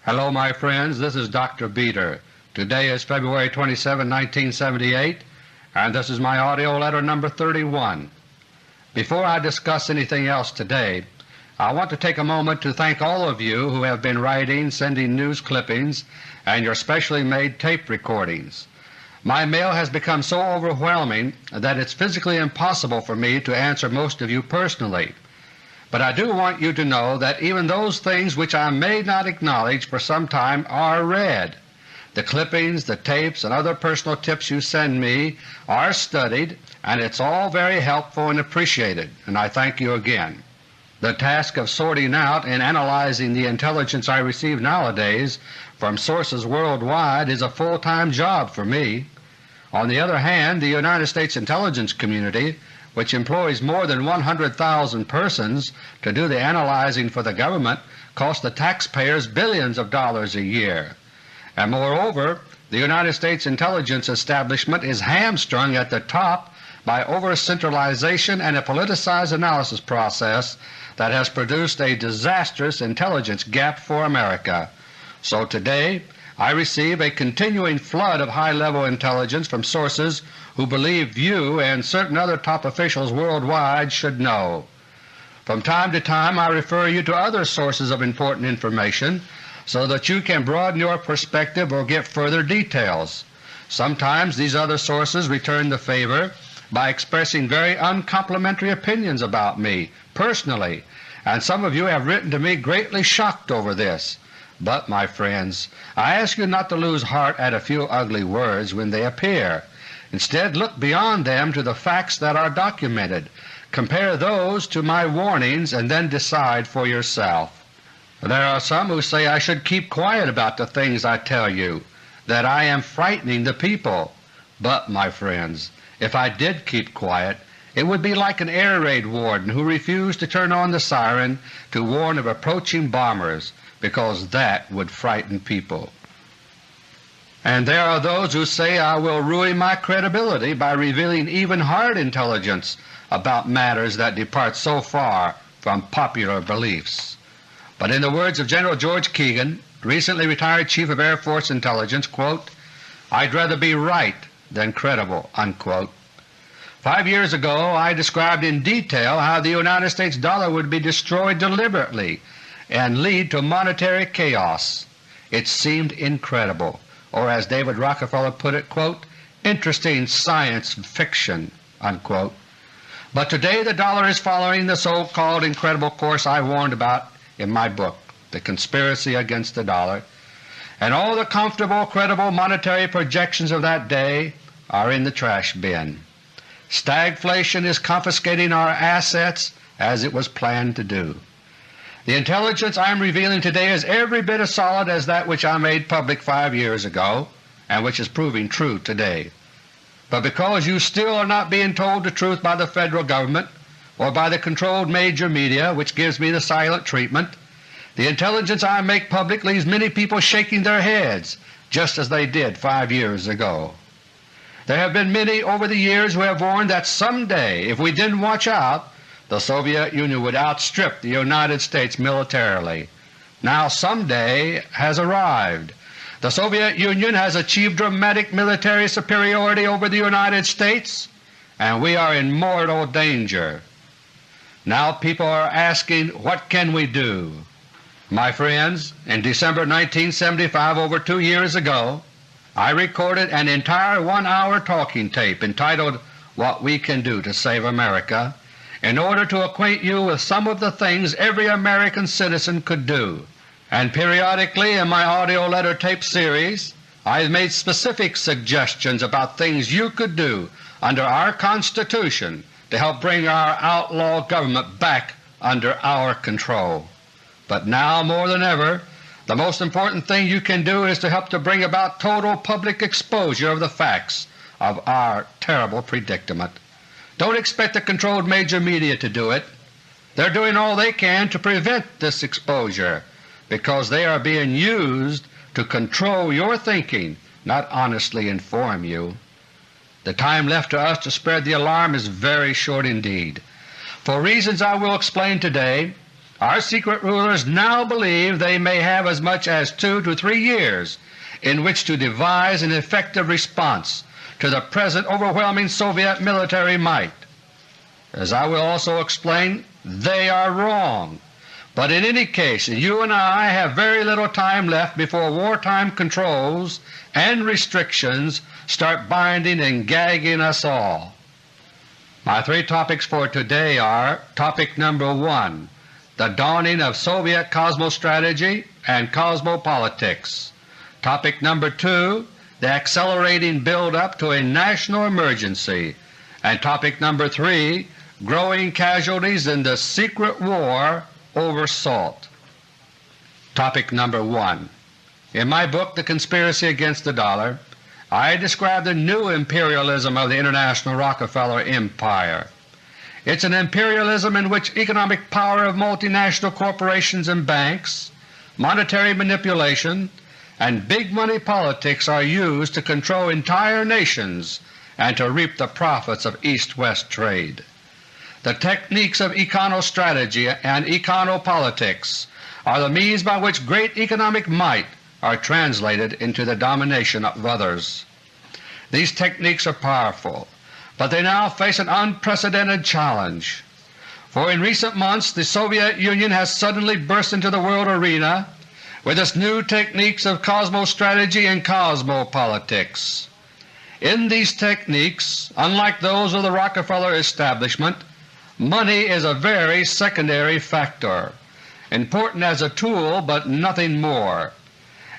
Hello my friends, this is Dr. Beter. Today is February 27, 1978, and this is my AUDIO LETTER number 31. Before I discuss anything else today, I want to take a moment to thank all of you who have been writing, sending news clippings, and your specially made tape recordings. My mail has become so overwhelming that it's physically impossible for me to answer most of you personally. But I do want you to know that even those things which I may not acknowledge for some time are read. The clippings, the tapes, and other personal tips you send me are studied, and it's all very helpful and appreciated, and I thank you again. The task of sorting out and analyzing the intelligence I receive nowadays from sources worldwide is a full-time job for me. On the other hand, the United States intelligence community, which employs more than 100,000 persons to do the analyzing for the government, costs the taxpayers billions of dollars a year. And moreover, the United States intelligence establishment is hamstrung at the top by over-centralization and a politicized analysis process that has produced a disastrous intelligence gap for America. So today I receive a continuing flood of high-level intelligence from sources who believe you and certain other top officials worldwide should know. From time to time I refer you to other sources of important information so that you can broaden your perspective or get further details. Sometimes these other sources return the favor by expressing very uncomplimentary opinions about me personally, and some of you have written to me greatly shocked over this. But, my friends, I ask you not to lose heart at a few ugly words when they appear. Instead, look beyond them to the facts that are documented. Compare those to my warnings and then decide for yourself. There are some who say I should keep quiet about the things I tell you, that I am frightening the people. But, my friends, if I did keep quiet, it would be like an air raid warden who refused to turn on the siren to warn of approaching bombers, because that would frighten people. And there are those who say I will ruin my credibility by revealing even hard intelligence about matters that depart so far from popular beliefs. But in the words of General George Keegan, recently retired Chief of Air Force Intelligence, quote, "I'd rather be right than credible." Unquote. 5 years ago I described in detail how the United States dollar would be destroyed deliberately and lead to monetary chaos. It seemed incredible, or as David Rockefeller put it, quote, "interesting science fiction." Unquote. But today the dollar is following the so-called incredible course I warned about in my book, The Conspiracy Against the Dollar, and all the comfortable, credible monetary projections of that day are in the trash bin. Stagflation is confiscating our assets as it was planned to do. The intelligence I am revealing today is every bit as solid as that which I made public 5 years ago and which is proving true today. But because you still are not being told the truth by the Federal Government or by the controlled major media, which gives me the silent treatment, the intelligence I make public leaves many people shaking their heads just as they did 5 years ago. There have been many over the years who have warned that someday, if we didn't watch out, the Soviet Union would outstrip the United States militarily. Now someday has arrived. The Soviet Union has achieved dramatic military superiority over the United States, and we are in mortal danger. Now people are asking, what can we do? My friends, in December 1975, over 2 years ago, I recorded an entire 1-hour talking tape entitled "What We Can Do to Save America" in order to acquaint you with some of the things every American citizen could do. And periodically in my AUDIO LETTER tape series I have made specific suggestions about things you could do under our Constitution to help bring our outlaw government back under our control. But now more than ever, the most important thing you can do is to help to bring about total public exposure of the facts of our terrible predicament. Don't expect the controlled major media to do it. They're doing all they can to prevent this exposure because they are being used to control your thinking, not honestly inform you. The time left to us to spread the alarm is very short indeed. For reasons I will explain today, Our secret rulers now believe they may have as much as 2 to 3 years in which to devise an effective response to the present overwhelming Soviet military might. As I will also explain, they are wrong. But in any case, you and I have very little time left before wartime controls and restrictions start binding and gagging us all. My 3 topics for today are: Topic number 1, the dawning of Soviet cosmostrategy and cosmopolitics. Topic number 2, the accelerating build-up to a national emergency. And topic number 3, growing casualties in the secret war over salt. Topic number 1. In my book The Conspiracy Against the Dollar, I describe the new imperialism of the international Rockefeller Empire. It's an imperialism in which economic power of multinational corporations and banks, monetary manipulation, and big money politics are used to control entire nations and to reap the profits of East-West trade. The techniques of econostrategy and econopolitics are the means by which great economic might are translated into the domination of others. These techniques are powerful, but they now face an unprecedented challenge. For in recent months the Soviet Union has suddenly burst into the world arena with its new techniques of cosmostrategy and cosmopolitics. In these techniques, unlike those of the Rockefeller establishment, money is a very secondary factor, important as a tool but nothing more.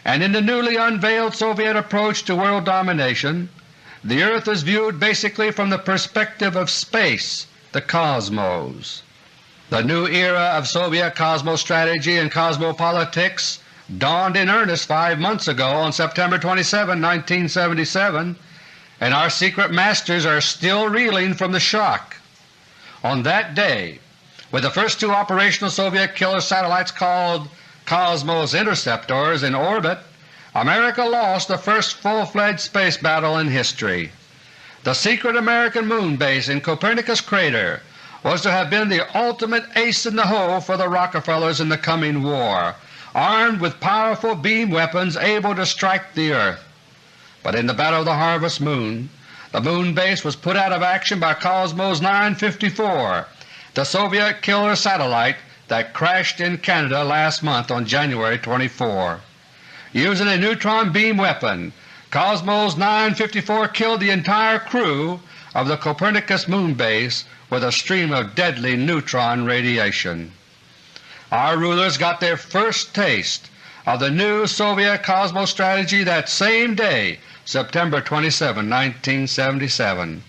And in the newly unveiled Soviet approach to world domination, the earth is viewed basically from the perspective of space, the cosmos. The new era of Soviet cosmostrategy and cosmopolitics dawned in earnest 5 months ago on September 27, 1977, and our secret masters are still reeling from the shock. On that day, with the first 2 operational Soviet killer satellites called Cosmos interceptors in orbit, America lost the first full-fledged space battle in history. The secret American moon base in Copernicus crater was to have been the ultimate ace in the hole for the Rockefellers in the coming war, armed with powerful beam weapons able to strike the earth. But in the Battle of the Harvest Moon, the moon base was put out of action by Cosmos 954, the Soviet killer satellite that crashed in Canada last month on January 24. Using a neutron beam weapon, Cosmos 954 killed the entire crew of the Copernicus moon base with a stream of deadly neutron radiation. Our rulers got their first taste of the new Soviet cosmostrategy that same day, September 27, 1977.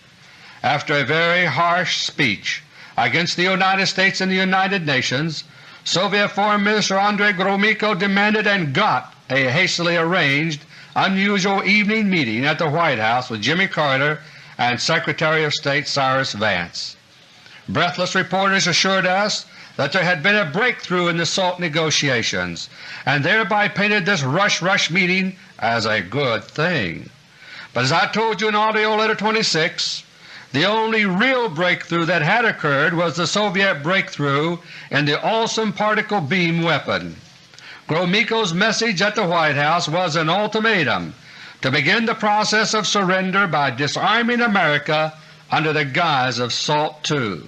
After a very harsh speech against the United States and the United Nations, Soviet Foreign Minister Andrei Gromyko demanded and got a hastily arranged, unusual evening meeting at the White House with Jimmy Carter and Secretary of State Cyrus Vance. Breathless reporters assured us that there had been a breakthrough in the SALT negotiations, and thereby painted this rush meeting as a good thing. But as I told you in AUDIO LETTER No. 26, the only real breakthrough that had occurred was the Soviet breakthrough in the awesome particle beam weapon. Gromyko's message at the White House was an ultimatum to begin the process of surrender by disarming America under the guise of SALT II.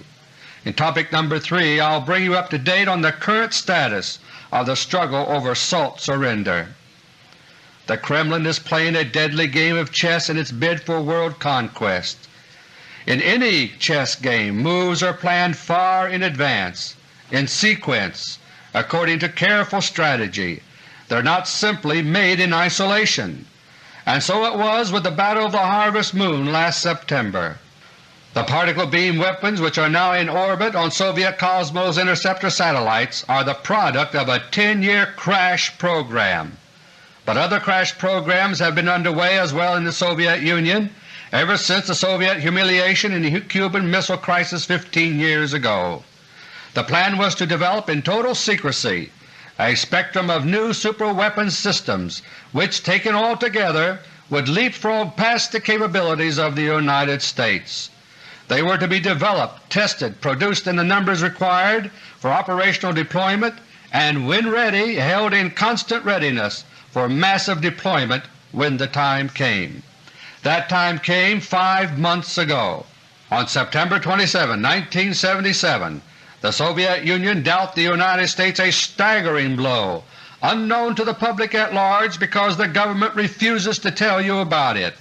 In Topic number 3 I'll bring you up to date on the current status of the struggle over SALT surrender. The Kremlin is playing a deadly game of chess in its bid for world conquest. In any chess game, moves are planned far in advance, in sequence, according to careful strategy. They are not simply made in isolation. And so it was with the Battle of the Harvest Moon last September. The particle beam weapons which are now in orbit on Soviet Cosmos interceptor satellites are the product of a 10-year crash program. But other crash programs have been underway as well in the Soviet Union ever since the Soviet humiliation in the Cuban Missile Crisis 15 years ago. The plan was to develop in total secrecy a spectrum of new superweapons systems which, taken all together, would leapfrog past the capabilities of the United States. They were to be developed, tested, produced in the numbers required for operational deployment, and when ready, held in constant readiness for massive deployment when the time came. That time came 5 months ago. On September 27, 1977, the Soviet Union dealt the United States a staggering blow, unknown to the public at large because the government refuses to tell you about it.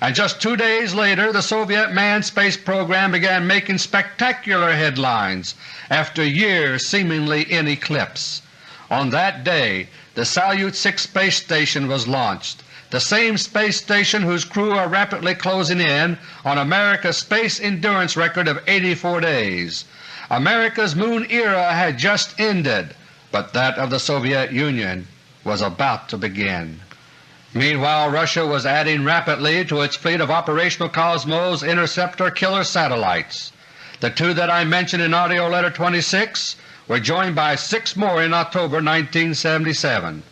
And just 2 days later the Soviet manned space program began making spectacular headlines after years seemingly in eclipse. On that day the Salyut 6 space station was launched, the same space station whose crew are rapidly closing in on America's space endurance record of 84 days. America's Moon era had just ended, but that of the Soviet Union was about to begin. Meanwhile Russia was adding rapidly to its fleet of operational Cosmos interceptor killer satellites. The two that I mentioned in AUDIO LETTER No. 26 were joined by 6 more in October 1977,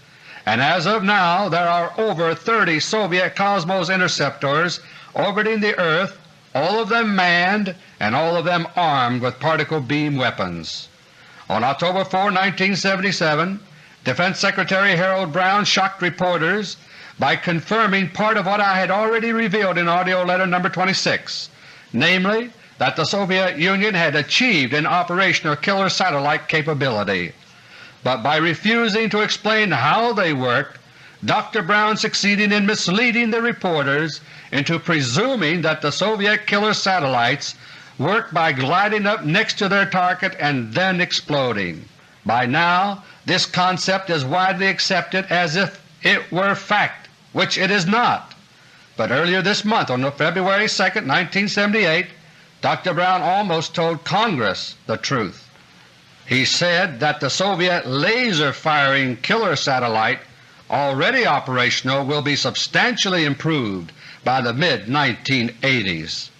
and as of now there are over 30 Soviet Cosmos interceptors orbiting the Earth, all of them manned and all of them armed with particle beam weapons. On October 4, 1977, Defense Secretary Harold Brown shocked reporters by confirming part of what I had already revealed in AUDIO LETTER No. 26, namely that the Soviet Union had achieved an operational killer satellite capability. But by refusing to explain how they work, Dr. Brown succeeded in misleading the reporters into presuming that the Soviet killer satellites work by gliding up next to their target and then exploding. By now this concept is widely accepted as if it were fact, which it is not. But earlier this month, on February 2, 1978, Dr. Brown almost told Congress the truth. He said that the Soviet laser-firing killer satellite, already operational, will be substantially improved by the mid-1980s.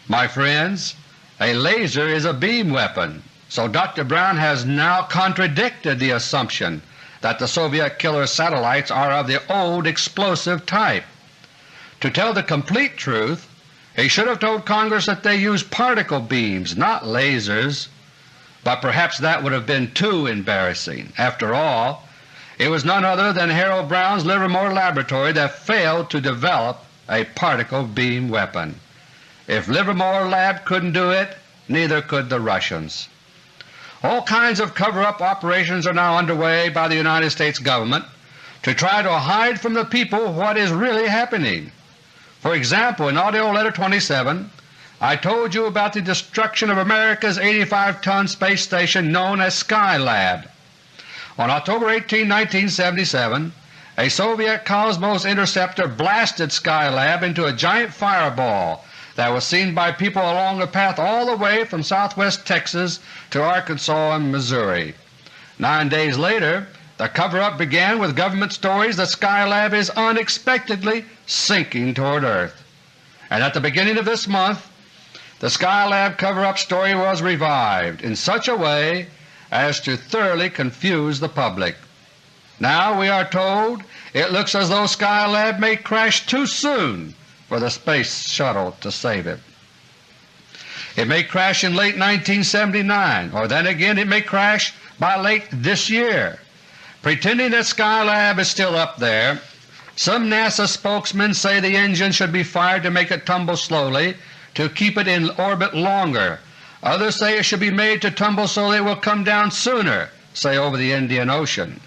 My friends, a laser is a beam weapon, so Dr. Brown has now contradicted the assumption that the Soviet killer satellites are of the old explosive type. To tell the complete truth, he should have told Congress that they use particle beams, not lasers. But perhaps that would have been too embarrassing. After all, it was none other than Harold Brown's Livermore Laboratory that failed to develop a particle beam weapon. If Livermore Lab couldn't do it, neither could the Russians. All kinds of cover-up operations are now underway by the United States government to try to hide from the people what is really happening. For example, in AUDIO LETTER No. 27 I told you about the destruction of America's 85-ton space station known as Skylab. On October 18, 1977, a Soviet Cosmos interceptor blasted Skylab into a giant fireball that was seen by people along a path all the way from southwest Texas to Arkansas and Missouri. 9 days later, the cover-up began with government stories that Skylab is unexpectedly sinking toward Earth. And at the beginning of this month, the Skylab cover-up story was revived in such a way as to thoroughly confuse the public. Now we are told it looks as though Skylab may crash too soon for the Space Shuttle to save it. It may crash in late 1979, or then again it may crash by late this year. Pretending that Skylab is still up there, some NASA spokesmen say the engine should be fired to make it tumble slowly to keep it in orbit longer. Others say it should be made to tumble so it will come down sooner, say over the Indian Ocean.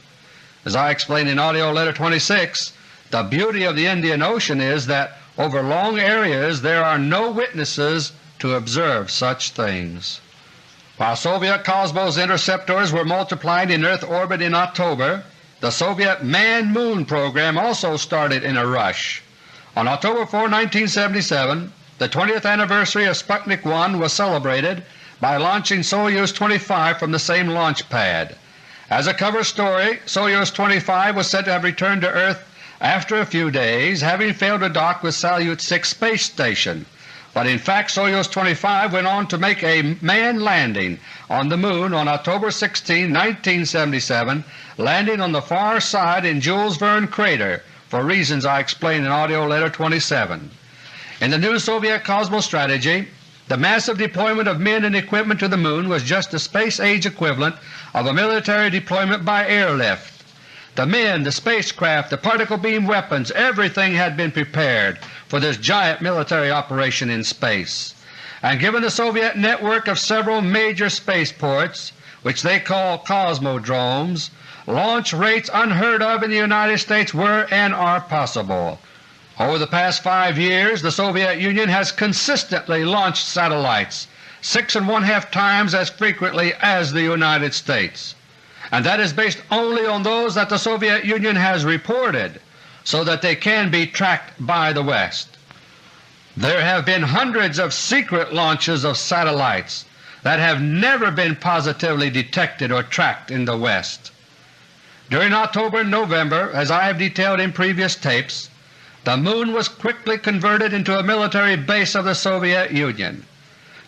As I explained in AUDIO LETTER No. 26, the beauty of the Indian Ocean is that over long areas there are no witnesses to observe such things. While Soviet Cosmos interceptors were multiplying in Earth orbit in October, the Soviet manned Moon program also started in a rush. On October 4, 1977, the 20th anniversary of Sputnik 1 was celebrated by launching Soyuz 25 from the same launch pad. As a cover story, Soyuz 25 was said to have returned to Earth after a few days, having failed to dock with Salyut 6 space station. But in fact Soyuz 25 went on to make a manned landing on the Moon on October 16, 1977, landing on the far side in Jules Verne crater for reasons I explained in AUDIO LETTER No. 27. In the new Soviet COSMOSTRATEGY, The massive deployment of men and equipment to the Moon was just the space-age equivalent of a military deployment by airlift. The men, the spacecraft, the particle beam weapons, everything had been prepared for this giant military operation in space. And given the Soviet network of several major spaceports, which they call cosmodromes, launch rates unheard of in the United States were and are possible. Over the past 5 years the Soviet Union has consistently launched satellites 6½ times as frequently as the United States, and that is based only on those that the Soviet Union has reported so that they can be tracked by the West. There have been hundreds of secret launches of satellites that have never been positively detected or tracked in the West. During October and November, as I have detailed in previous tapes, the Moon was quickly converted into a military base of the Soviet Union.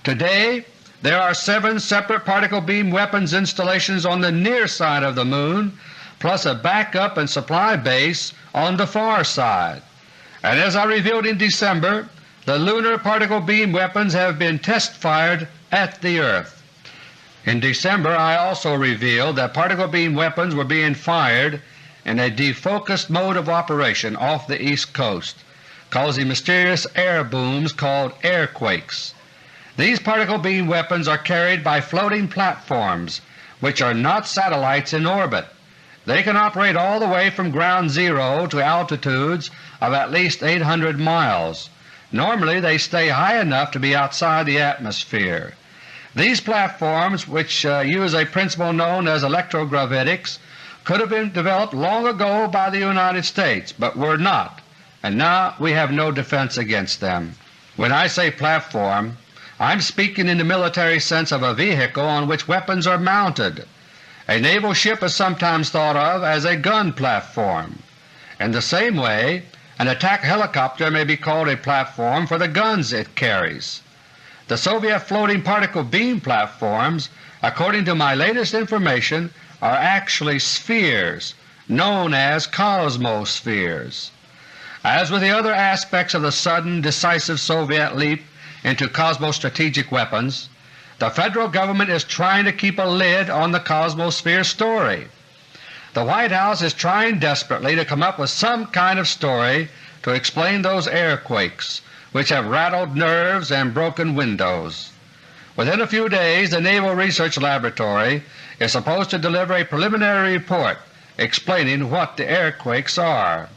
Today there are 7 separate particle beam weapons installations on the near side of the Moon, plus a backup and supply base on the far side. And as I revealed in December, the lunar particle beam weapons have been test-fired at the Earth. In December I also revealed that particle beam weapons were being fired in a defocused mode of operation off the East Coast, causing mysterious air booms called airquakes. These particle beam weapons are carried by floating platforms which are not satellites in orbit. They can operate all the way from ground zero to altitudes of at least 800 miles. Normally they stay high enough to be outside the atmosphere. These platforms, which use a principle known as electrogravitics, could have been developed long ago by the United States, but were not, and now we have no defense against them. When I say platform, I'm speaking in the military sense of a vehicle on which weapons are mounted. A naval ship is sometimes thought of as a gun platform. In the same way, an attack helicopter may be called a platform for the guns it carries. The Soviet floating particle beam platforms, according to my latest information, are actually spheres known as cosmospheres. As with the other aspects of the sudden, decisive Soviet leap into cosmostrategic weapons, the Federal Government is trying to keep a lid on the cosmosphere story. The White House is trying desperately to come up with some kind of story to explain those airquakes which have rattled nerves and broken windows. Within a few days the Naval Research Laboratory is supposed to deliver a preliminary report explaining what the airquakes are.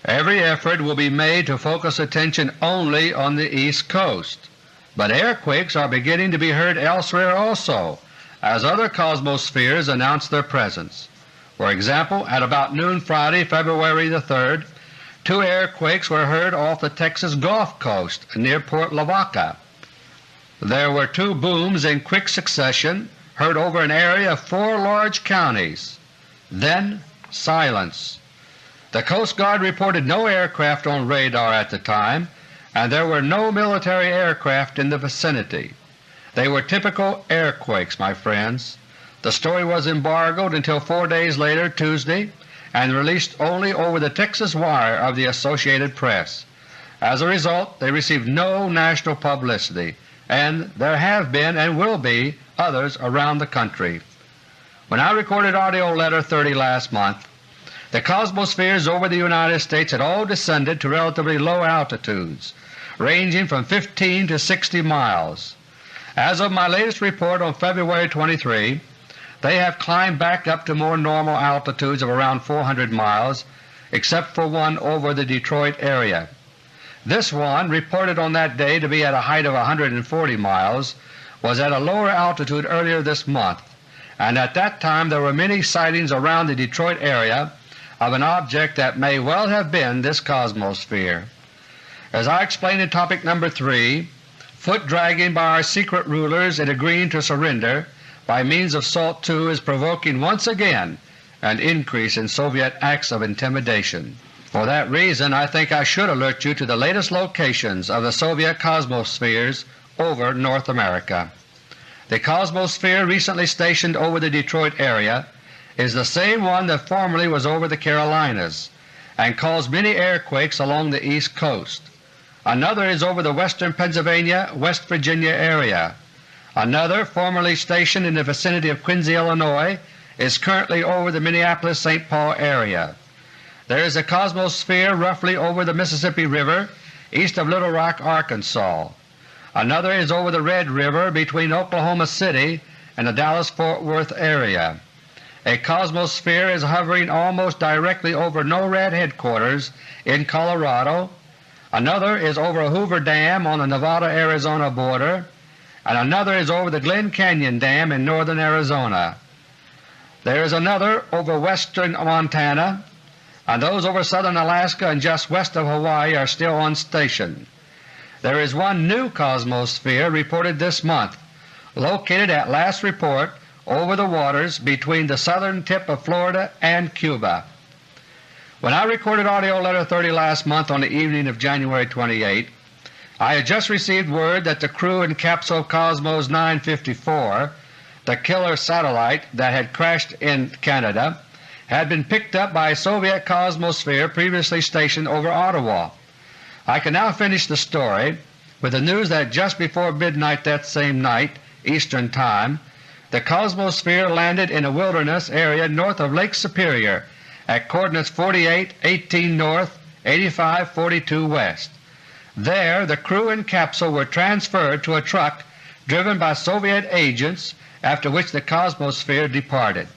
Every effort will be made to focus attention only on the East Coast, but airquakes are beginning to be heard elsewhere also, as other cosmospheres announce their presence. For example, at about noon Friday, February the 3rd, 2 airquakes were heard off the Texas Gulf Coast near Port Lavaca. There were 2 booms in quick succession heard over an area of 4 large counties. Then silence. The Coast Guard reported no aircraft on radar at the time, and there were no military aircraft in the vicinity. They were typical airquakes, my friends. The story was embargoed until 4 days later, Tuesday, and released only over the Texas wire of the Associated Press. As a result, they received no national publicity, and there have been and will be others around the country. When I recorded AUDIO LETTER 30 last month, the cosmospheres over the United States had all descended to relatively low altitudes, ranging from 15 to 60 miles. As of my latest report on February 23, they have climbed back up to more normal altitudes of around 400 miles, except for one over the Detroit area. This one, reported on that day to be at a height of 140 miles, was at a lower altitude earlier this month, and at that time there were many sightings around the Detroit area of an object that may well have been this cosmosphere. As I explained in topic number 3, foot-dragging by our secret rulers in agreeing to surrender by means of SALT II is provoking once again an increase in Soviet acts of intimidation. For that reason I think I should alert you to the latest locations of the Soviet cosmospheres over North America. The cosmosphere recently stationed over the Detroit area is the same one that formerly was over the Carolinas and caused many airquakes along the East Coast. Another is over the western Pennsylvania, West Virginia area. Another, formerly stationed in the vicinity of Quincy, Illinois, is currently over the Minneapolis-St. Paul area. There is a cosmosphere roughly over the Mississippi River east of Little Rock, Arkansas. Another is over the Red River between Oklahoma City and the Dallas-Fort Worth area. A cosmosphere is hovering almost directly over NORAD headquarters in Colorado. Another is over Hoover Dam on the Nevada-Arizona border, and another is over the Glen Canyon Dam in northern Arizona. There is another over western Montana, and those over southern Alaska and just west of Hawaii are still on station. There is one new cosmosphere reported this month, located at last report over the waters between the southern tip of Florida and Cuba. When I recorded AUDIO LETTER 30 last month on the evening of January 28, I had just received word that the crew and capsule Cosmos 954, the killer satellite that had crashed in Canada, had been picked up by a Soviet cosmosphere previously stationed over Ottawa. I can now finish the story with the news that just before midnight that same night, Eastern Time, the cosmosphere landed in a wilderness area north of Lake Superior at coordinates 48, 18 north, 85, 42 west. There the crew and capsule were transferred to a truck driven by Soviet agents, after which the cosmosphere departed.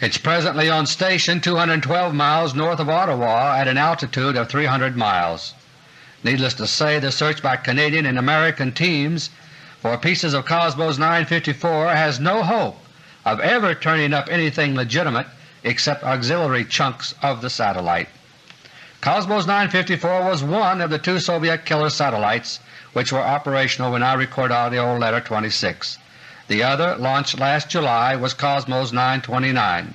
It's presently on station 212 miles north of Ottawa at an altitude of 300 miles. Needless to say, the search by Canadian and American teams for pieces of Cosmos 954 has no hope of ever turning up anything legitimate except auxiliary chunks of the satellite. Cosmos 954 was one of the two Soviet killer satellites which were operational when I record AUDIO LETTER 26. The other, launched last July, was Cosmos 929.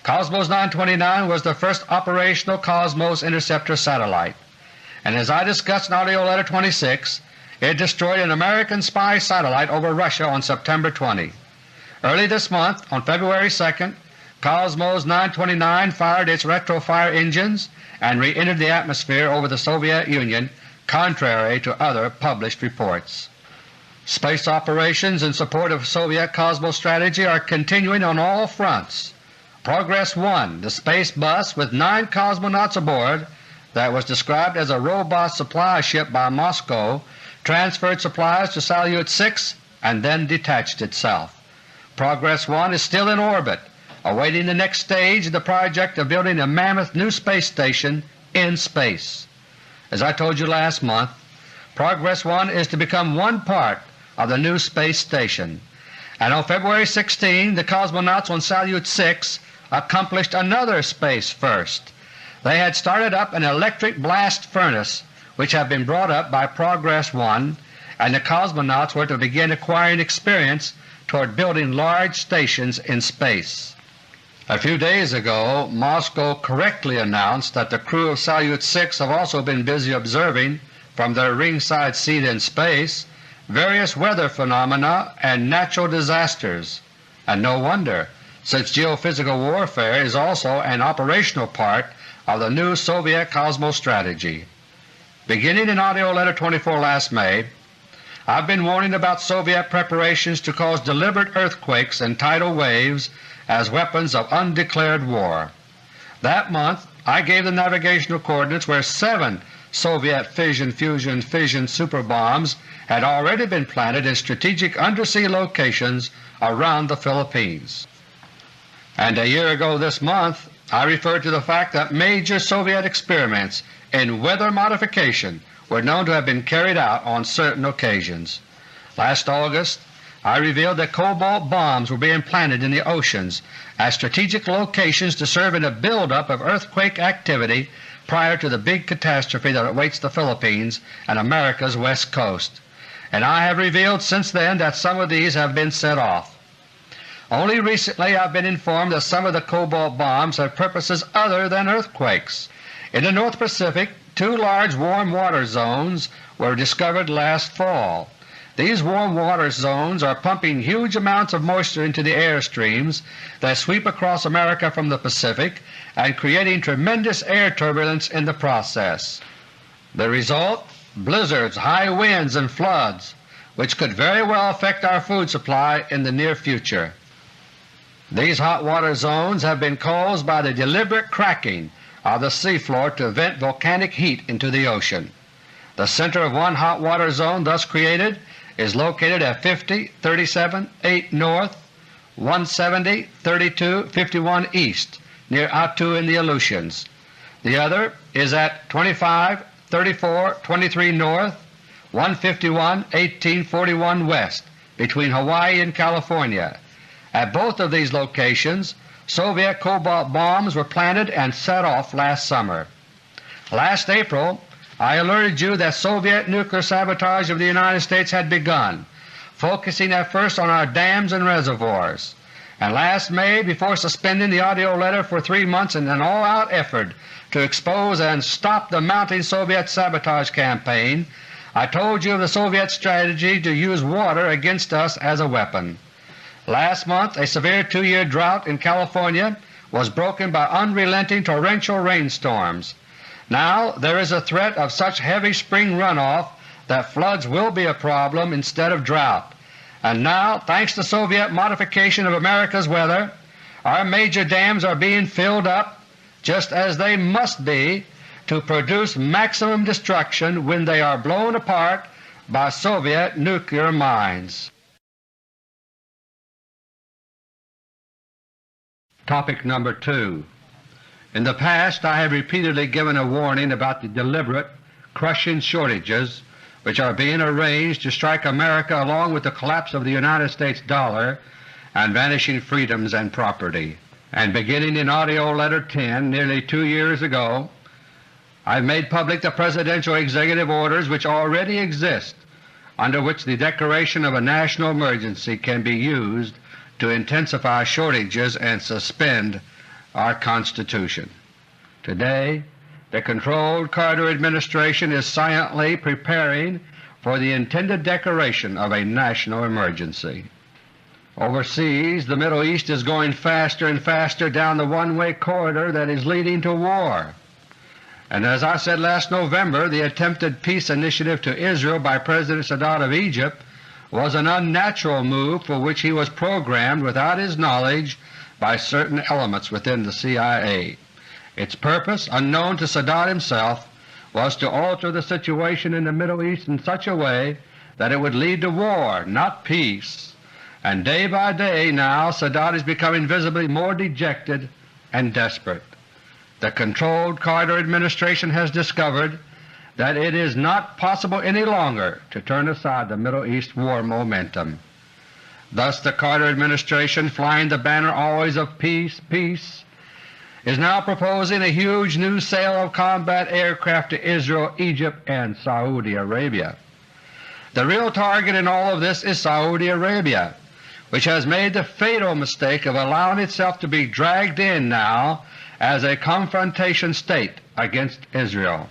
Cosmos 929 was the first operational Cosmos interceptor satellite, and as I discussed in AUDIO LETTER 26, it destroyed an American spy satellite over Russia on September 20. Early this month, on February 2, Cosmos 929 fired its retrofire engines and re-entered the atmosphere over the Soviet Union, contrary to other published reports. Space operations in support of Soviet COSMOSTRATEGY are continuing on all fronts. Progress 1, the space bus with 9 cosmonauts aboard that was described as a robot supply ship by Moscow, transferred supplies to Salyut 6 and then detached itself. Progress 1 is still in orbit, awaiting the next stage of the project of building a mammoth new space station in space. As I told you last month, Progress 1 is to become one part of the new space station, and on February 16 the cosmonauts on Salyut 6 accomplished another space first. They had started up an electric blast furnace which had been brought up by Progress 1, and the cosmonauts were to begin acquiring experience toward building large stations in space. A few days ago Moscow correctly announced that the crew of Salyut 6 have also been busy observing, from their ringside seat in space, various weather phenomena and natural disasters, and no wonder, since geophysical warfare is also an operational part of the new Soviet COSMOSTRATEGY. Beginning in AUDIO LETTER 24 last May, I've been warning about Soviet preparations to cause deliberate earthquakes and tidal waves as weapons of undeclared war. That month I gave the navigational coordinates where 7 Soviet fission-fusion superbombs had already been planted in strategic undersea locations around the Philippines. And a year ago this month I referred to the fact that major Soviet experiments in weather modification were known to have been carried out on certain occasions. Last August I revealed that cobalt bombs were being planted in the oceans at strategic locations to serve in a buildup of earthquake activity prior to the big catastrophe that awaits the Philippines and America's west coast, and I have revealed since then that some of these have been set off. Only recently I have been informed that some of the cobalt bombs have purposes other than earthquakes. In the North Pacific, 2 large warm water zones were discovered last fall. These warm water zones are pumping huge amounts of moisture into the air streams that sweep across America from the Pacific and creating tremendous air turbulence in the process. The result? Blizzards, high winds, and floods, which could very well affect our food supply in the near future. These hot water zones have been caused by the deliberate cracking of the seafloor to vent volcanic heat into the ocean. The center of one hot water zone thus created is located at 50:37:8 north, 170:32:51 east near Attu in the Aleutians. The other is at 25:34:23 north, 151:18:41 west between Hawaii and California. At both of these locations Soviet cobalt bombs were planted and set off last summer. Last April I alerted you that Soviet nuclear sabotage of the United States had begun, focusing at first on our dams and reservoirs. And last May, before suspending the AUDIO letter for 3 months in an all-out effort to expose and stop the mounting Soviet sabotage campaign, I told you of the Soviet strategy to use water against us as a weapon. Last month a severe 2-year drought in California was broken by unrelenting torrential rainstorms. Now there is a threat of such heavy spring runoff that floods will be a problem instead of drought. And now, thanks to Soviet modification of America's weather, our major dams are being filled up just as they must be to produce maximum destruction when they are blown apart by Soviet nuclear mines. Topic number 2. In the past I have repeatedly given a warning about the deliberate, crushing shortages which are being arranged to strike America along with the collapse of the United States dollar and vanishing freedoms and property. And beginning in AUDIO Letter 10 nearly 2 years ago, I have made public the Presidential Executive Orders which already exist, under which the declaration of a national emergency can be used to intensify shortages and suspend our Constitution. Today the controlled Carter administration is silently preparing for the intended declaration of a national emergency. Overseas the Middle East is going faster and faster down the one-way corridor that is leading to war. And as I said last November, the attempted peace initiative to Israel by President Sadat of Egypt was an unnatural move for which he was programmed without his knowledge by certain elements within the CIA. Its purpose, unknown to Sadat himself, was to alter the situation in the Middle East in such a way that it would lead to war, not peace. And day by day now Sadat is becoming visibly more dejected and desperate. The controlled Carter administration has discovered that it is not possible any longer to turn aside the Middle East war momentum. Thus the Carter administration, flying the banner always of peace, peace, is now proposing a huge new sale of combat aircraft to Israel, Egypt, and Saudi Arabia. The real target in all of this is Saudi Arabia, which has made the fatal mistake of allowing itself to be dragged in now as a confrontation state against Israel.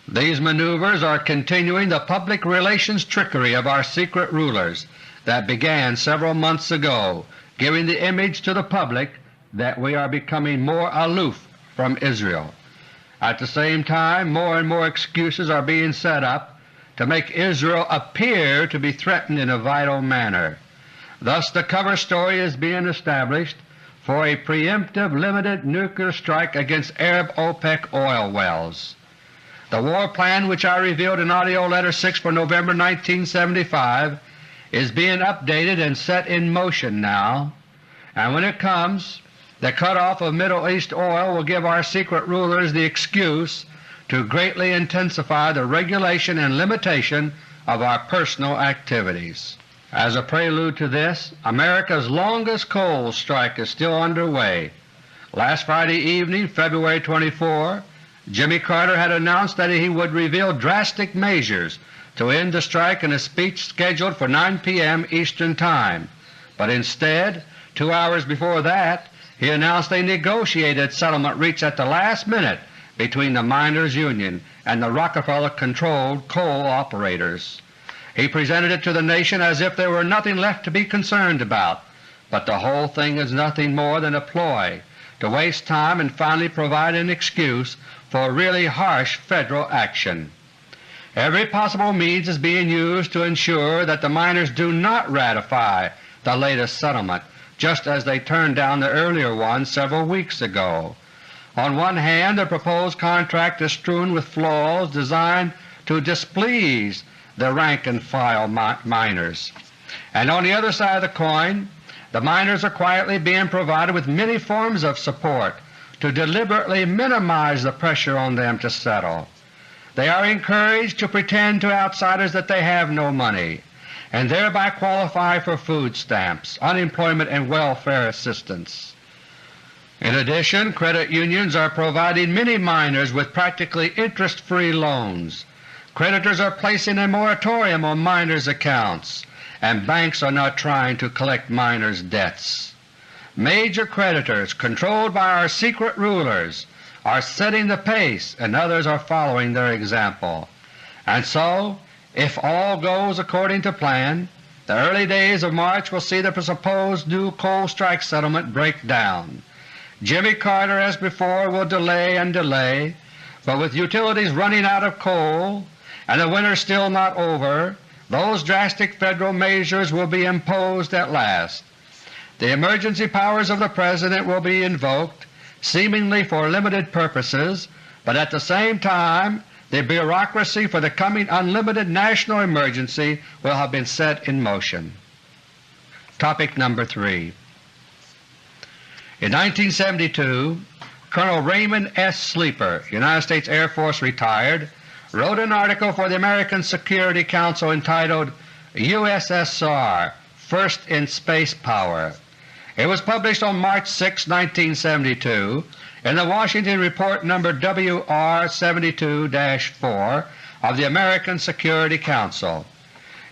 These maneuvers are continuing the public relations trickery of our secret rulers that began several months ago, giving the image to the public that we are becoming more aloof from Israel. At the same time, more and more excuses are being set up to make Israel appear to be threatened in a vital manner. Thus the cover story is being established for a preemptive limited nuclear strike against Arab OPEC oil wells. The war plan which I revealed in AUDIO Letter 6 for November 1975 is being updated and set in motion now, and when it comes, the cutoff of Middle East oil will give our secret rulers the excuse to greatly intensify the regulation and limitation of our personal activities. As a prelude to this, America's longest coal strike is still underway. Last Friday evening, February 24, Jimmy Carter had announced that he would reveal drastic measures to end the strike in a speech scheduled for 9 p.m. Eastern Time, but instead, 2 hours before that, he announced a negotiated settlement reached at the last minute between the Miners' Union and the Rockefeller-controlled coal operators. He presented it to the nation as if there were nothing left to be concerned about, but the whole thing is nothing more than a ploy to waste time and finally provide an excuse for really harsh Federal action. Every possible means is being used to ensure that the miners do not ratify the latest settlement, just as they turned down the earlier one several weeks ago. On one hand, the proposed contract is strewn with flaws designed to displease the rank-and-file miners, and on the other side of the coin, the miners are quietly being provided with many forms of support to deliberately minimize the pressure on them to settle. They are encouraged to pretend to outsiders that they have no money, and thereby qualify for food stamps, unemployment, and welfare assistance. In addition, credit unions are providing many miners with practically interest-free loans. Creditors are placing a moratorium on miners' accounts, and banks are not trying to collect miners' debts. Major creditors, controlled by our secret rulers, are setting the pace, and others are following their example. And so, if all goes according to plan, the early days of March will see the supposed new coal strike settlement break down. Jimmy Carter, as before, will delay and delay, but with utilities running out of coal and the winter still not over, those drastic Federal measures will be imposed at last. The emergency powers of the President will be invoked, seemingly for limited purposes, but at the same time the bureaucracy for the coming unlimited national emergency will have been set in motion. Topic number 3. In 1972, Colonel Raymond S. Sleeper, United States Air Force retired, wrote an article for the American Security Council entitled USSR First in Space Power. It was published on March 6, 1972 in the Washington Report No. WR-72-4 of the American Security Council.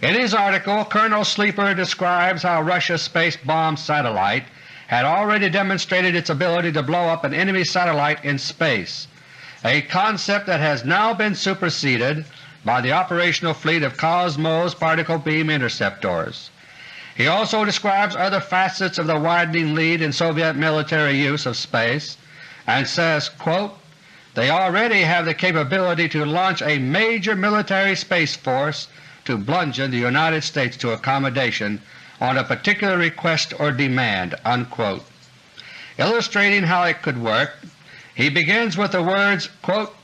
In his article, Colonel Sleeper describes how Russia's space bomb satellite had already demonstrated its ability to blow up an enemy satellite in space, a concept that has now been superseded by the operational fleet of Cosmos particle beam interceptors. He also describes other facets of the widening lead in Soviet military use of space and says, quote, "They already have the capability to launch a major military space force to bludgeon the United States to accommodation on a particular request or demand." Unquote. Illustrating how it could work, he begins with the words, quote,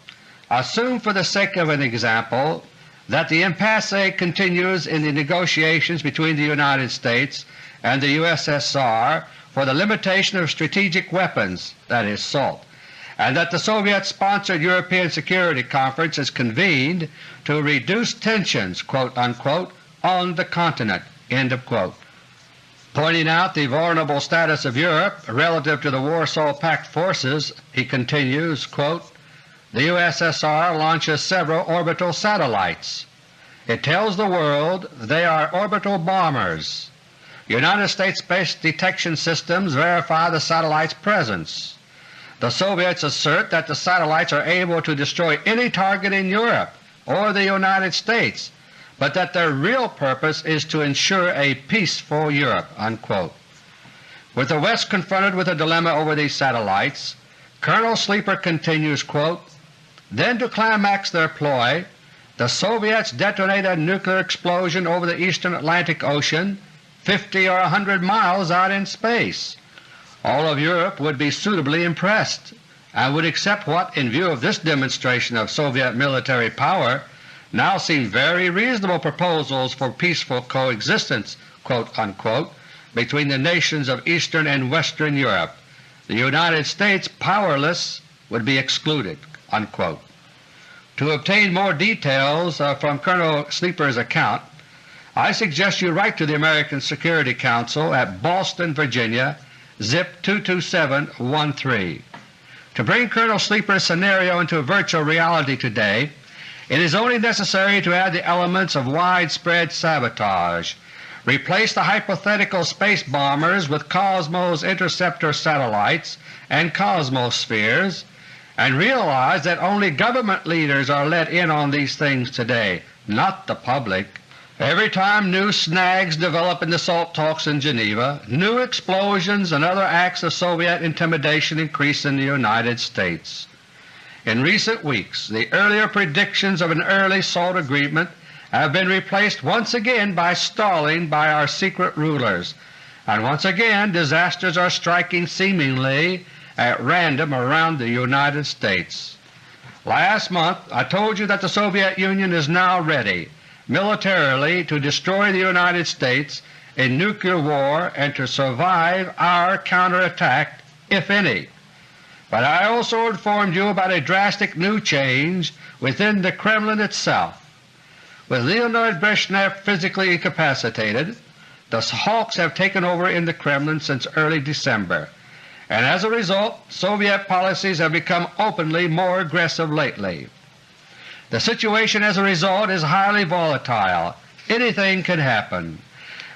"Assume for the sake of an example that the impasse continues in the negotiations between the United States and the USSR for the limitation of strategic weapons, that is SALT, and that the Soviet-sponsored European Security Conference is convened to reduce tensions quote, unquote, on the continent." End of quote. Pointing out the vulnerable status of Europe relative to the Warsaw Pact forces, he continues, quote, "The USSR launches several orbital satellites. It tells the world they are orbital bombers. United States space detection systems verify the satellite's presence. The Soviets assert that the satellites are able to destroy any target in Europe or the United States, but that their real purpose is to ensure a peaceful Europe." Unquote. With the West confronted with a dilemma over these satellites, Colonel Sleeper continues, quote, "Then to climax their ploy, the Soviets detonate a nuclear explosion over the eastern Atlantic Ocean 50 or 100 miles out in space. All of Europe would be suitably impressed and would accept what, in view of this demonstration of Soviet military power, now seem very reasonable proposals for peaceful coexistence quote, unquote, between the nations of Eastern and Western Europe. The United States, powerless, would be excluded." Unquote. To obtain more details from Colonel Sleeper's account, I suggest you write to the American Security Council at Boston, Virginia, zip 22713. To bring Colonel Sleeper's scenario into virtual reality today, it is only necessary to add the elements of widespread sabotage, replace the hypothetical space bombers with Cosmos interceptor satellites and cosmospheres, and realize that only government leaders are let in on these things today, not the public, Every time new snags develop in the SALT talks in Geneva, new explosions and other acts of Soviet intimidation increase in the United States. In recent weeks, the earlier predictions of an early SALT agreement have been replaced once again by stalling by our secret rulers, and once again disasters are striking seemingly at random around the United States. Last month I told you that the Soviet Union is now ready militarily to destroy the United States in nuclear war and to survive our counterattack, if any. But I also informed you about a drastic new change within the Kremlin itself. With Leonid Brezhnev physically incapacitated, the hawks have taken over in the Kremlin since early December, and as a result Soviet policies have become openly more aggressive lately. The situation as a result is highly volatile. Anything can happen.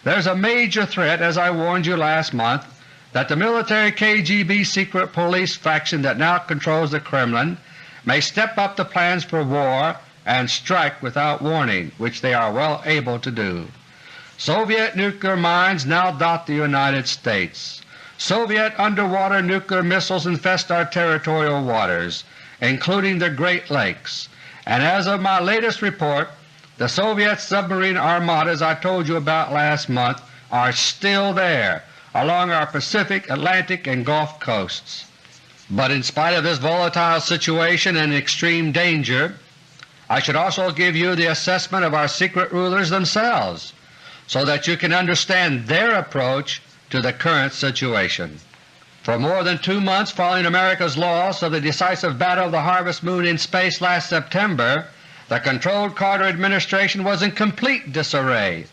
There's a major threat, as I warned you last month, that the military KGB secret police faction that now controls the Kremlin may step up the plans for war and strike without warning, which they are well able to do. Soviet nuclear mines now dot the United States. Soviet underwater nuclear missiles infest our territorial waters, including the Great Lakes, and as of my latest report, the Soviet submarine armadas I told you about last month are still there along our Pacific, Atlantic, and Gulf coasts. But in spite of this volatile situation and extreme danger, I should also give you the assessment of our secret rulers themselves, so that you can understand their approach to the current situation. For more than 2 months following America's loss of the decisive Battle of the Harvest Moon in space last September, the controlled Carter administration was in complete disarray.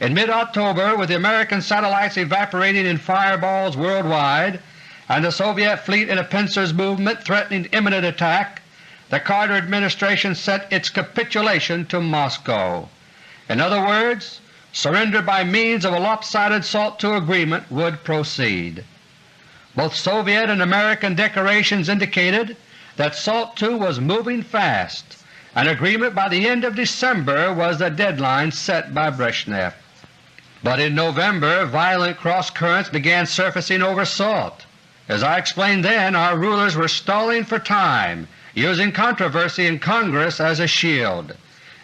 In mid-October, with the American satellites evaporating in fireballs worldwide and the Soviet fleet in a pincers movement threatening imminent attack, the Carter administration sent its capitulation to Moscow. In other words, surrender by means of a lopsided SALT II agreement would proceed. Both Soviet and American declarations indicated that SALT II was moving fast. An agreement by the end of December was the deadline set by Brezhnev. But in November violent cross-currents began surfacing over SALT. As I explained then, our rulers were stalling for time, using controversy in Congress as a shield.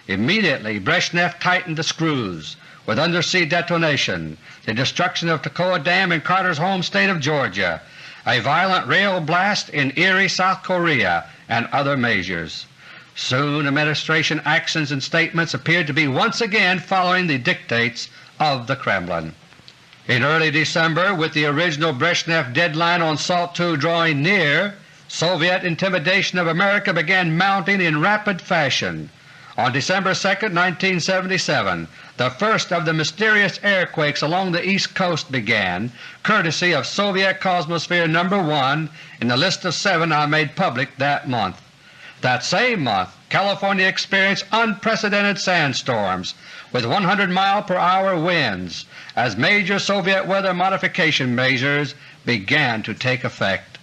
Immediately Brezhnev tightened the screws with undersea detonation, the destruction of Toccoa Dam in Carter's home state of Georgia, a violent rail blast in Erie, South Korea, and other measures. Soon Administration actions and statements appeared to be once again following the dictates of the Kremlin. In early December, with the original Brezhnev deadline on SALT II drawing near, Soviet intimidation of America began mounting in rapid fashion. On December 2, 1977, the first of the mysterious airquakes along the East Coast began, courtesy of Soviet Cosmosphere No. 1 in the list of 7 I made public that month. That same month California experienced unprecedented sandstorms with 100-mile-per-hour winds as major Soviet weather modification measures began to take effect.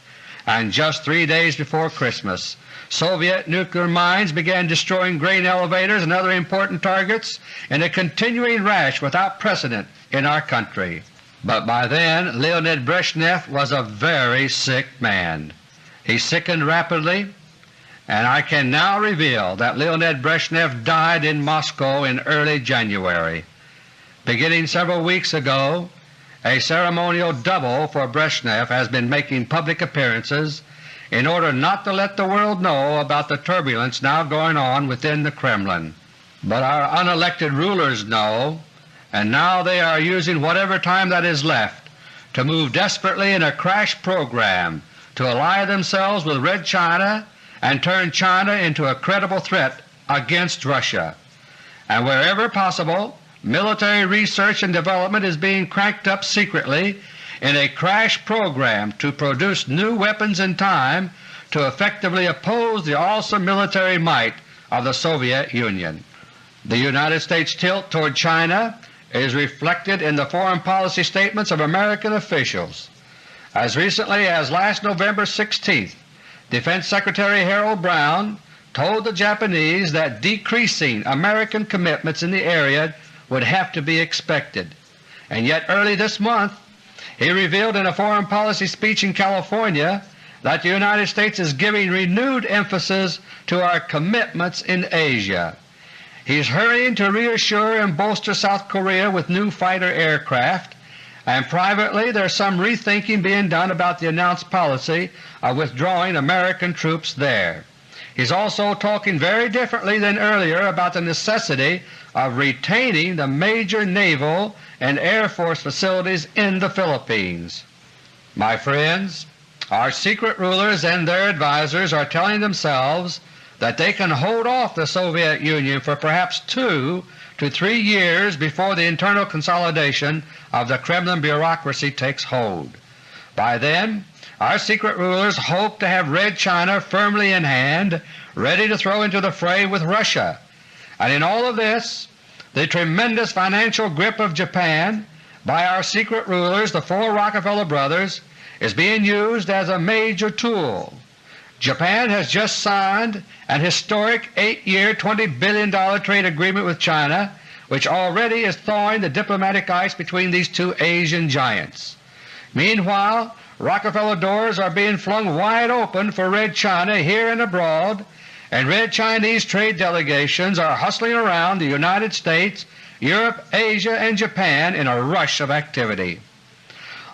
And just 3 days before Christmas, Soviet nuclear mines began destroying grain elevators and other important targets in a continuing rash without precedent in our country. But by then Leonid Brezhnev was a very sick man. He sickened rapidly, and I can now reveal that Leonid Brezhnev died in Moscow in early January. Beginning several weeks ago, a ceremonial double for Brezhnev has been making public appearances in order not to let the world know about the turbulence now going on within the Kremlin. But our unelected rulers know, and now they are using whatever time that is left to move desperately in a crash program to ally themselves with Red China and turn China into a credible threat against Russia. And wherever possible, military research and development is being cranked up secretly in a crash program to produce new weapons in time to effectively oppose the awesome military might of the Soviet Union. The United States tilt toward China is reflected in the foreign policy statements of American officials. As recently as last November 16th, Defense Secretary Harold Brown told the Japanese that decreasing American commitments in the area would have to be expected. And yet early this month he revealed in a foreign policy speech in California that the United States is giving renewed emphasis to our commitments in Asia. He is hurrying to reassure and bolster South Korea with new fighter aircraft, and privately there is some rethinking being done about the announced policy of withdrawing American troops there. He is also talking very differently than earlier about the necessity of retaining the major naval and Air Force facilities in the Philippines. My friends, our secret rulers and their advisers are telling themselves that they can hold off the Soviet Union for perhaps 2 to 3 years before the internal consolidation of the Kremlin bureaucracy takes hold. By then our secret rulers hope to have Red China firmly in hand, ready to throw into the fray with Russia. And in all of this, the tremendous financial grip of Japan by our secret rulers, the 4 Rockefeller brothers, is being used as a major tool. Japan has just signed an historic 8-year $20 billion trade agreement with China, which already is thawing the diplomatic ice between these 2 Asian giants. Meanwhile, Rockefeller doors are being flung wide open for Red China here and abroad, and Red Chinese trade delegations are hustling around the United States, Europe, Asia, and Japan in a rush of activity.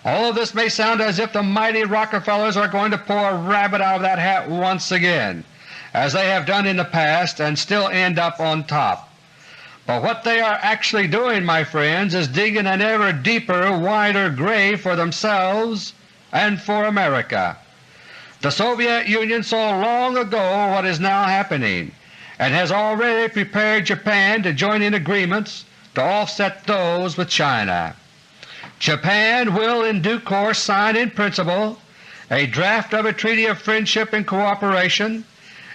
All of this may sound as if the mighty Rockefellers are going to pull a rabbit out of that hat once again, as they have done in the past, and still end up on top. But what they are actually doing, my friends, is digging an ever deeper, wider grave for themselves and for America. The Soviet Union saw long ago what is now happening, and has already prepared Japan to join in agreements to offset those with China. Japan will in due course sign in principle a draft of a treaty of friendship and cooperation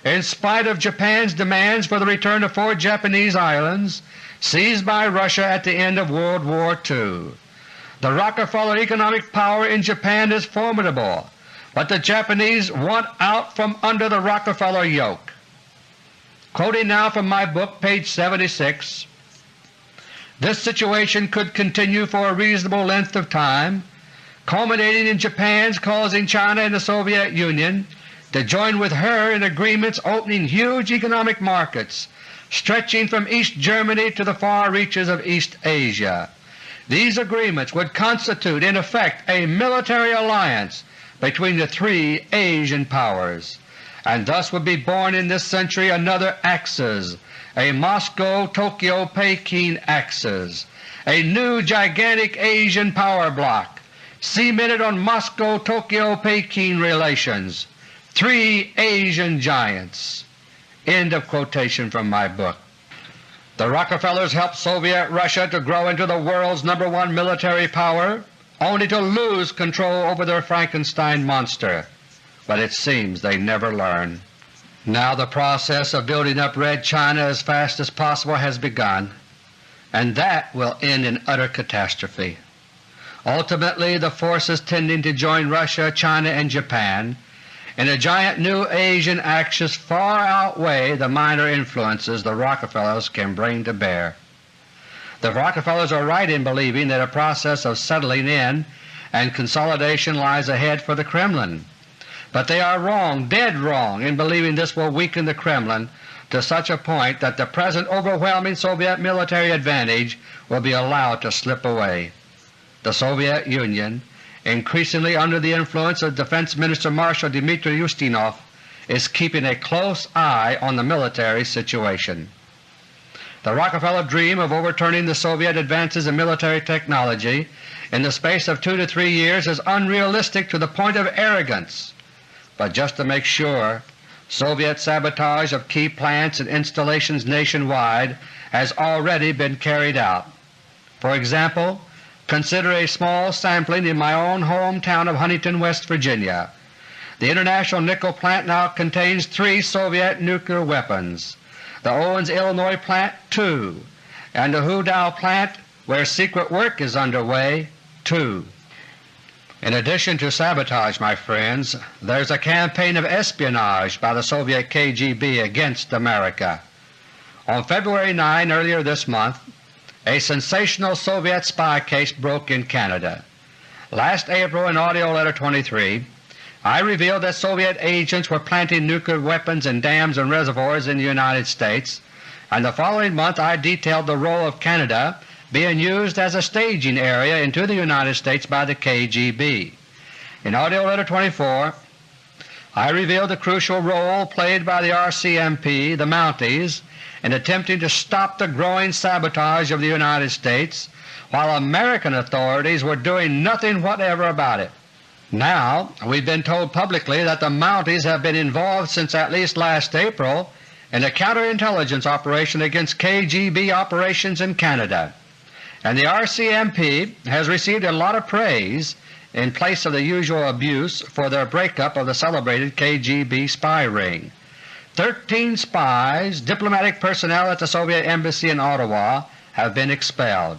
in spite of Japan's demands for the return of 4 Japanese islands seized by Russia at the end of World War II. The Rockefeller economic power in Japan is formidable, but the Japanese want out from under the Rockefeller yoke. Quoting now from my book, page 76, "This situation could continue for a reasonable length of time, culminating in Japan's causing China and the Soviet Union to join with her in agreements opening huge economic markets stretching from East Germany to the far reaches of East Asia. These agreements would constitute in effect a military alliance between the 3 Asian powers, and thus would be born in this century another Axis, a Moscow-Tokyo-Peking Axis, a new gigantic Asian power bloc cemented on Moscow-Tokyo-Peking relations, 3 Asian giants." End of quotation from my book. The Rockefellers helped Soviet Russia to grow into the world's #1 military power, only to lose control over their Frankenstein monster. But it seems they never learn. Now the process of building up Red China as fast as possible has begun, and that will end in utter catastrophe. Ultimately the forces tending to join Russia, China, and Japan in a giant new Asian axis far outweigh the minor influences the Rockefellers can bring to bear. The Rockefellers are right in believing that a process of settling in and consolidation lies ahead for the Kremlin, but they are wrong, dead wrong, in believing this will weaken the Kremlin to such a point that the present overwhelming Soviet military advantage will be allowed to slip away. The Soviet Union, increasingly under the influence of Defense Minister Marshal Dmitry Ustinov, is keeping a close eye on the military situation. The Rockefeller dream of overturning the Soviet advances in military technology in the space of 2 to 3 years is unrealistic to the point of arrogance. But just to make sure, Soviet sabotage of key plants and installations nationwide has already been carried out. For example, consider a small sampling in my own hometown of Huntington, West Virginia. The International Nickel Plant now contains 3 Soviet nuclear weapons, the Owens, Illinois Plant 2, and the Hudao Plant, where secret work is underway, 2. In addition to sabotage, my friends, there is a campaign of espionage by the Soviet KGB against America. On February 9 earlier this month, a sensational Soviet spy case broke in Canada. Last April in AUDIO LETTER No. 23, I revealed that Soviet agents were planting nuclear weapons in dams and reservoirs in the United States, and the following month I detailed the role of Canada being used as a staging area into the United States by the KGB. In AUDIO LETTER No. 24, I revealed the crucial role played by the RCMP, the Mounties, in attempting to stop the growing sabotage of the United States, while American authorities were doing nothing whatever about it. Now we've been told publicly that the Mounties have been involved since at least last April in a counterintelligence operation against KGB operations in Canada, and the RCMP has received a lot of praise in place of the usual abuse for their breakup of the celebrated KGB spy ring. 13 spies, diplomatic personnel at the Soviet Embassy in Ottawa, have been expelled.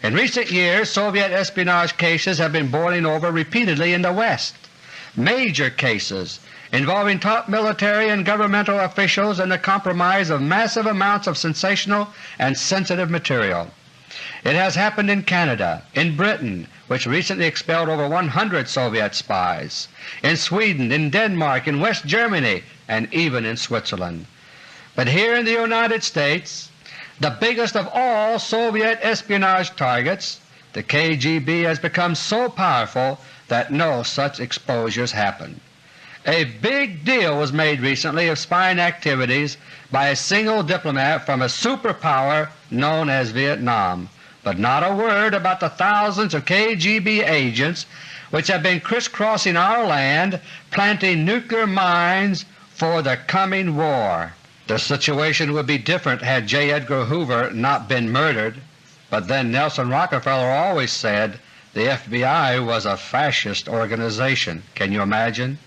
In recent years Soviet espionage cases have been boiling over repeatedly in the West, major cases involving top military and governmental officials and the compromise of massive amounts of sensational and sensitive material. It has happened in Canada, in Britain, which recently expelled over 100 Soviet spies, in Sweden, in Denmark, in West Germany, and even in Switzerland. But here in the United States, the biggest of all Soviet espionage targets, the KGB has become so powerful that no such exposures happen. A big deal was made recently of spying activities by a single diplomat from a superpower known as Vietnam, but not a word about the thousands of KGB agents which have been crisscrossing our land planting nuclear mines for the coming war. The situation would be different had J. Edgar Hoover not been murdered, but then Nelson Rockefeller always said the FBI was a fascist organization. Can you imagine?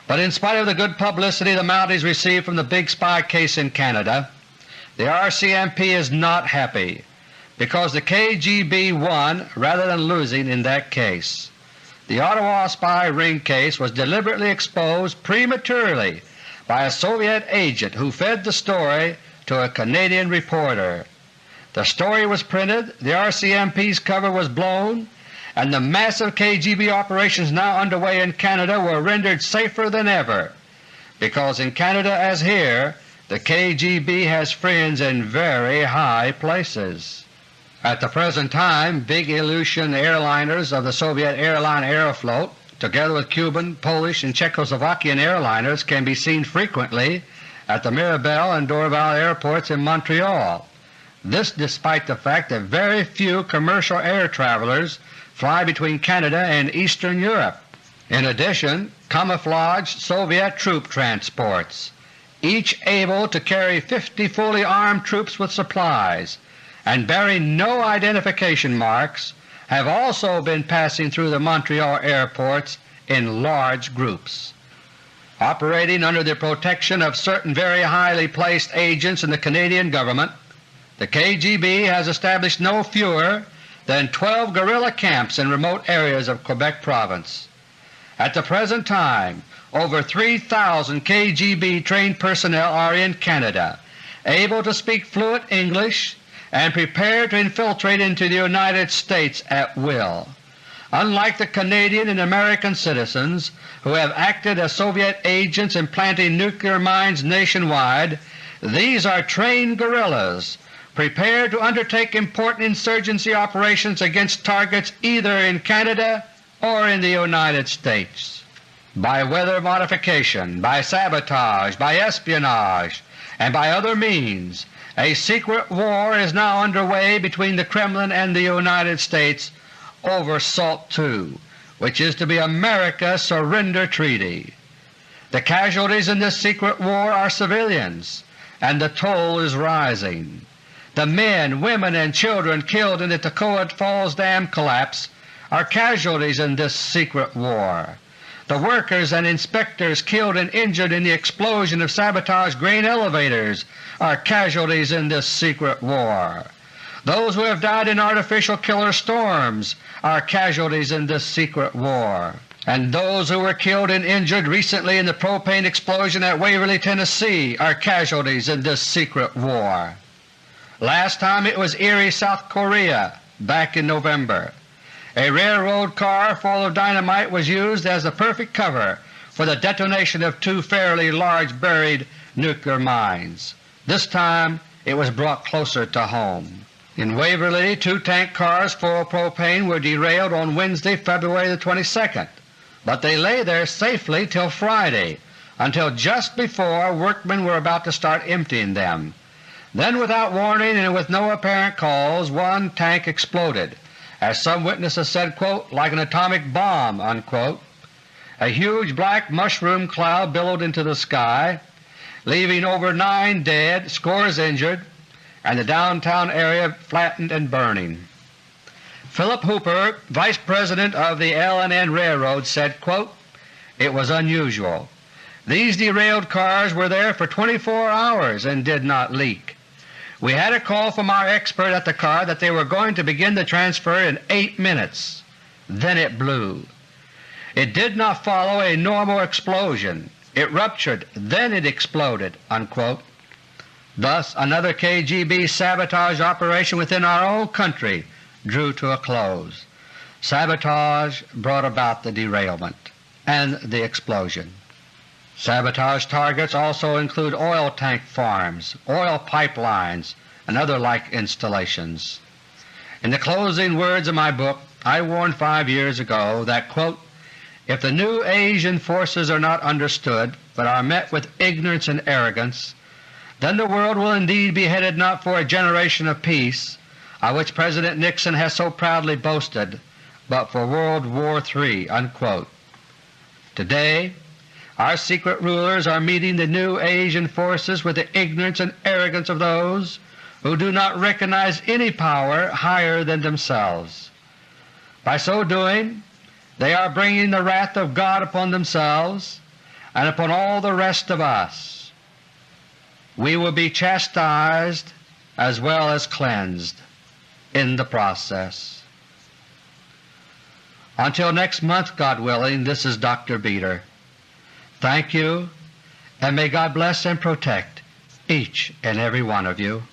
But in spite of the good publicity the Mounties received from the big spy case in Canada, the RCMP is not happy, because the KGB won rather than losing in that case. The Ottawa spy ring case was deliberately exposed prematurely by a Soviet agent who fed the story to a Canadian reporter. The story was printed, the RCMP's cover was blown, and the massive KGB operations now underway in Canada were rendered safer than ever, because in Canada as here the KGB has friends in very high places. At the present time, big Ilyushin airliners of the Soviet airline Aeroflot, together with Cuban, Polish, and Czechoslovakian airliners, can be seen frequently at the Mirabel and Dorval airports in Montreal. This despite the fact that very few commercial air travelers fly between Canada and Eastern Europe. In addition, camouflaged Soviet troop transports, each able to carry 50 fully armed troops with supplies and bearing no identification marks, have also been passing through the Montreal airports in large groups. Operating under the protection of certain very highly placed agents in the Canadian government, the KGB has established no fewer than 12 guerrilla camps in remote areas of Quebec Province. At the present time, over 3,000 KGB trained personnel are in Canada, able to speak fluent English and prepared to infiltrate into the United States at will. Unlike the Canadian and American citizens who have acted as Soviet agents in planting nuclear mines nationwide, these are trained guerrillas prepared to undertake important insurgency operations against targets either in Canada or in the United States. By weather modification, by sabotage, by espionage, and by other means, a secret war is now underway between the Kremlin and the United States over SALT II, which is to be America's surrender treaty. The casualties in this secret war are civilians, and the toll is rising. The men, women, and children killed in the Toccoa Falls Dam collapse are casualties in this secret war. The workers and inspectors killed and injured in the explosion of sabotaged grain elevators are casualties in this secret war. Those who have died in artificial killer storms are casualties in this secret war. And those who were killed and injured recently in the propane explosion at Waverly, Tennessee are casualties in this secret war. Last time it was Erie, South Korea, back in November. A railroad car full of dynamite was used as the perfect cover for the detonation of 2 fairly large buried nuclear mines. This time it was brought closer to home. In Waverly, 2 tank cars full of propane were derailed on Wednesday, February the 22nd, but they lay there safely till Friday, until just before workmen were about to start emptying them. Then without warning and with no apparent cause, one tank exploded, as some witnesses said, quote, "like an atomic bomb." Unquote. A huge black mushroom cloud billowed into the sky, leaving over 9 dead, scores injured, and the downtown area flattened and burning. Philip Hooper, Vice President of the L&N Railroad, said, quote, "It was unusual. These derailed cars were there for 24 hours and did not leak. We had a call from our expert at the car that they were going to begin the transfer in 8 minutes. Then it blew. It did not follow a normal explosion. It ruptured, then it exploded." Unquote. Thus another KGB sabotage operation within our own country drew to a close. Sabotage brought about the derailment and the explosion. Sabotage targets also include oil tank farms, oil pipelines, and other like installations. In the closing words of my book, I warned 5 years ago that, quote, "if the new Asian forces are not understood, but are met with ignorance and arrogance, then the world will indeed be headed not for a generation of peace, of which President Nixon has so proudly boasted, but for World War III." Unquote. Today our secret rulers are meeting the new Asian forces with the ignorance and arrogance of those who do not recognize any power higher than themselves. By so doing, they are bringing the wrath of God upon themselves and upon all the rest of us. We will be chastised as well as cleansed in the process. Until next month, God willing, this is Dr. Beter. Thank you, and may God bless and protect each and every one of you.